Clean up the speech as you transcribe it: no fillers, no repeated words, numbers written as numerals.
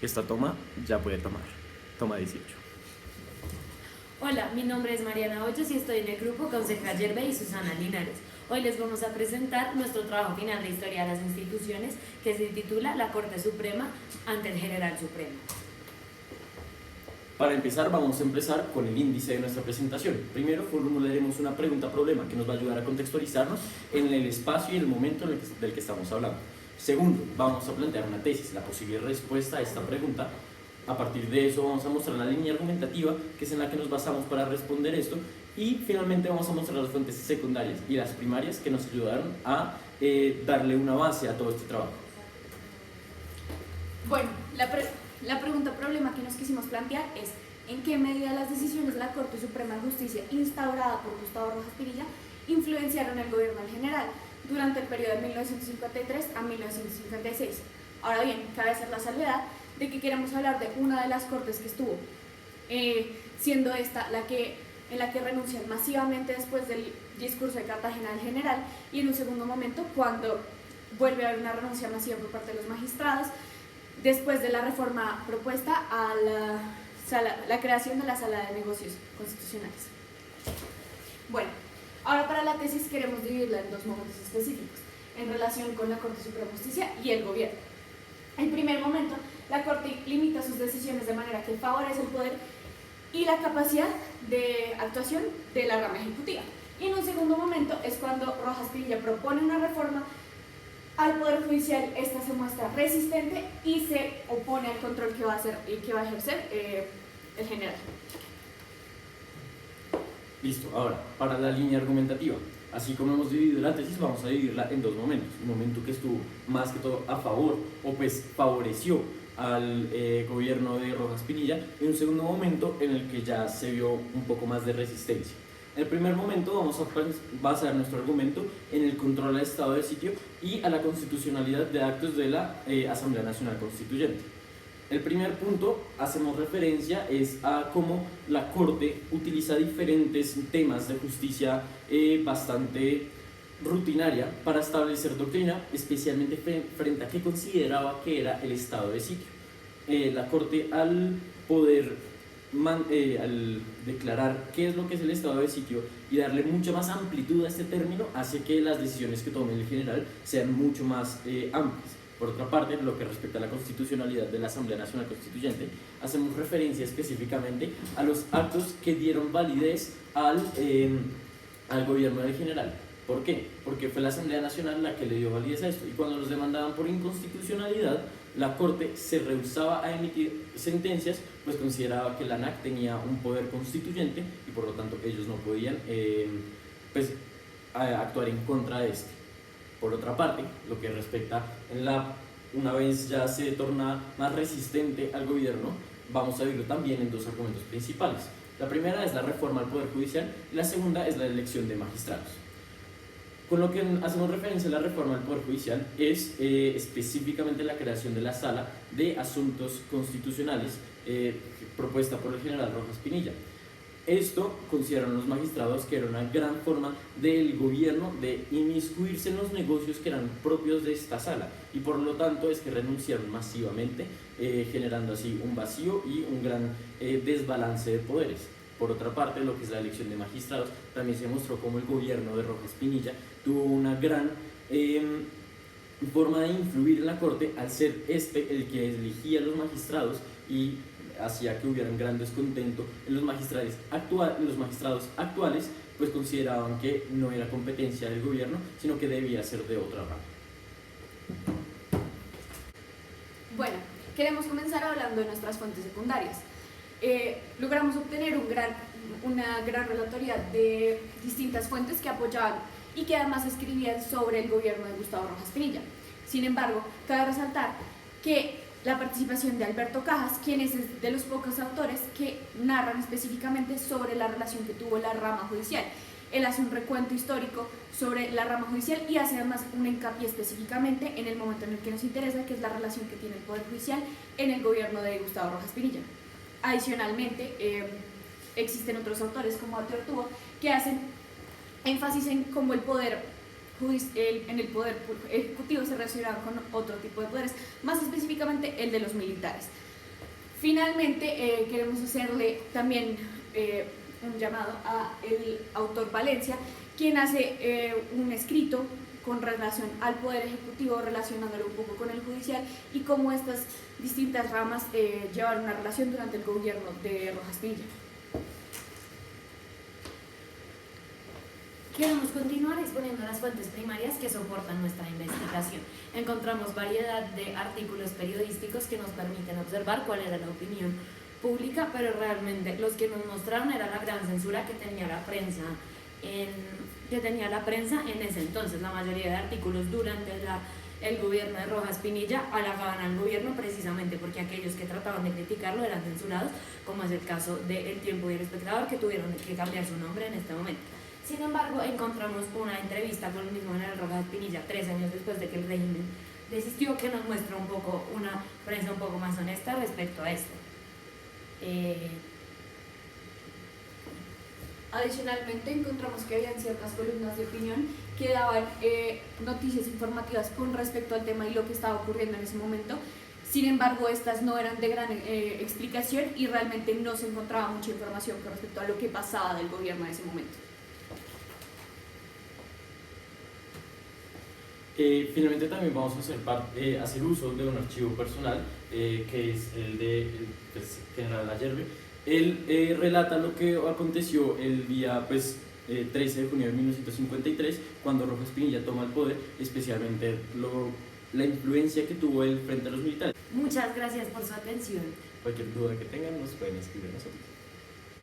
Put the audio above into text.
Esta toma ya puede tomar. Toma 18. Hola, mi nombre es Mariana Hoyos y estoy en el grupo con Ceja Yerbe y Susana Linares. Hoy les vamos a presentar nuestro trabajo final de Historia de las Instituciones, que se titula La Corte Suprema ante el General Supremo. Para empezar, vamos a empezar con el índice de nuestra presentación. Primero formularemos una pregunta-problema que nos va a ayudar a contextualizarnos en el espacio y el momento del que estamos hablando. Segundo, vamos a plantear una tesis, la posible respuesta a esta pregunta. A partir de eso vamos a mostrar la línea argumentativa, que es en la que nos basamos para responder esto. Y finalmente vamos a mostrar las fuentes secundarias y las primarias que nos ayudaron a darle una base a todo este trabajo. Bueno, la pregunta-problema que nos quisimos plantear es: ¿en qué medida las decisiones de la Corte Suprema de Justicia instaurada por Gustavo Rojas Pinilla influenciaron el gobierno en general durante el periodo de 1953 a 1956? Ahora bien, cabe hacer la salvedad de que queremos hablar de una de las cortes que estuvo, siendo esta en la que renuncian masivamente después del discurso de Cartagena del general, y en un segundo momento cuando vuelve a haber una renuncia masiva por parte de los magistrados después de la reforma propuesta a la creación de la Sala de Negocios Constitucionales. Bueno, ahora para la tesis queremos dividirla en dos momentos específicos en relación con la Corte Suprema de Justicia y el gobierno. En primer momento, la Corte limita sus decisiones de manera que favorece el poder y la capacidad de actuación de la rama ejecutiva. Y en un segundo momento es cuando Rojas Pinilla propone una reforma al Poder Judicial. Esta se muestra resistente y se opone al control que va a ejercer el general. Listo, ahora, para la línea argumentativa. Así como hemos dividido la tesis, vamos a dividirla en dos momentos. Un momento que estuvo más que todo a favor, o pues favoreció al gobierno de Rojas Pinilla, y un segundo momento en el que ya se vio un poco más de resistencia. En el primer momento vamos a basar nuestro argumento en el control al estado de sitio y a la constitucionalidad de actos de la Asamblea Nacional Constituyente. El primer punto, hacemos referencia, es a cómo la Corte utiliza diferentes temas de justicia bastante rutinaria para establecer doctrina, especialmente frente a qué consideraba que era el estado de sitio. La Corte, al declarar qué es lo que es el estado de sitio y darle mucha más amplitud a este término, hace que las decisiones que tome el general sean mucho más amplias. Por otra parte, lo que respecta a la constitucionalidad de la Asamblea Nacional Constituyente, hacemos referencia específicamente a los actos que dieron validez al gobierno del general. ¿Por qué? Porque fue la Asamblea Nacional la que le dio validez a esto, y cuando los demandaban por inconstitucionalidad, la Corte se rehusaba a emitir sentencias, pues consideraba que la ANAC tenía un poder constituyente y por lo tanto ellos no podían actuar en contra de este. Por otra parte, lo que respecta una vez ya se torna más resistente al gobierno, vamos a verlo también en dos argumentos principales. La primera es la reforma al Poder Judicial y la segunda es la elección de magistrados. Con lo que hacemos referencia a la reforma al Poder Judicial es específicamente la creación de la Sala de Asuntos Constitucionales propuesta por el general Rojas Pinilla. Esto consideraron los magistrados que era una gran forma del gobierno de inmiscuirse en los negocios que eran propios de esta sala, y por lo tanto es que renunciaron masivamente, generando así un vacío y un gran desbalance de poderes. Por otra parte, lo que es la elección de magistrados, también se mostró cómo el gobierno de Rojas Pinilla tuvo una gran forma de influir en la Corte, al ser el que elegía a los magistrados, y hacía que hubiera un gran descontento en los magistrados actuales, pues consideraban que no era competencia del gobierno, sino que debía ser de otra rama. Bueno, queremos comenzar hablando de nuestras fuentes secundarias. Logramos obtener una gran relatoría de distintas fuentes que apoyaban y que además escribían sobre el gobierno de Gustavo Rojas Pinilla. Sin embargo, cabe resaltar que la participación de Alberto Cajas, quien es de los pocos autores que narran específicamente sobre la relación que tuvo la rama judicial. Él hace un recuento histórico sobre la rama judicial y hace además un hincapié específicamente en el momento en el que nos interesa, que es la relación que tiene el Poder Judicial en el gobierno de Gustavo Rojas Pinilla. Adicionalmente, existen otros autores como Ate Ortúa que hacen énfasis en cómo el poder en el poder ejecutivo se relacionaba con otro tipo de poderes, más específicamente el de los militares. Finalmente, queremos hacerle también un llamado al autor Valencia, quien hace un escrito con relación al Poder Ejecutivo, relacionándolo un poco con el judicial y cómo estas distintas ramas llevaron una relación durante el gobierno de Rojas Pinilla. Queremos continuar exponiendo las fuentes primarias que soportan nuestra investigación. Encontramos variedad de artículos periodísticos que nos permiten observar cuál era la opinión pública, pero realmente los que nos mostraron era la gran censura que tenía la prensa en ese entonces. La mayoría de artículos durante el gobierno de Rojas Pinilla halagaban al gobierno precisamente porque aquellos que trataban de criticarlo eran censurados, como es el caso de El Tiempo y El Espectador, que tuvieron que cambiar su nombre en este momento. Sin embargo, encontramos una entrevista con el mismo general Rojas Pinilla 3 años después de que el régimen desistió, que nos muestra un poco una prensa un poco más honesta respecto a esto. Adicionalmente, encontramos que habían ciertas columnas de opinión que daban noticias informativas con respecto al tema y lo que estaba ocurriendo en ese momento. Sin embargo, estas no eran de gran explicación y realmente no se encontraba mucha información con respecto a lo que pasaba del gobierno en ese momento. Finalmente también vamos a hacer uso de un archivo personal que es el de general Ayerbe. Él relata lo que aconteció el día 13 de junio de 1953 cuando Rojas Pinilla toma el poder, especialmente la influencia que tuvo él frente a los militares. Muchas gracias por su atención. Cualquier duda que tengan nos pueden escribir a nosotros.